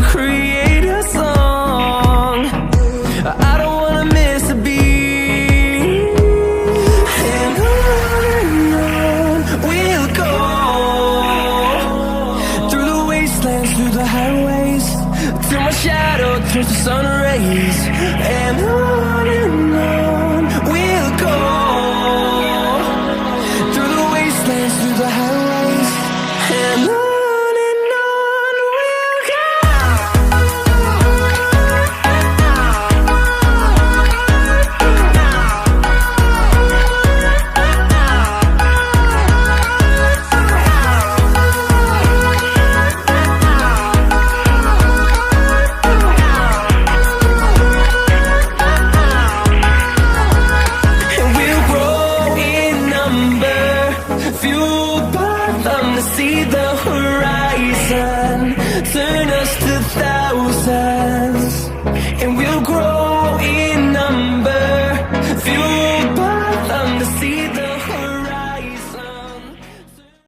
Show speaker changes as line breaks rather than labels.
create a song. I don't wanna miss a beat. And on we'll go, through the wastelands, through the highways, till my shadow turns to sun rays. And on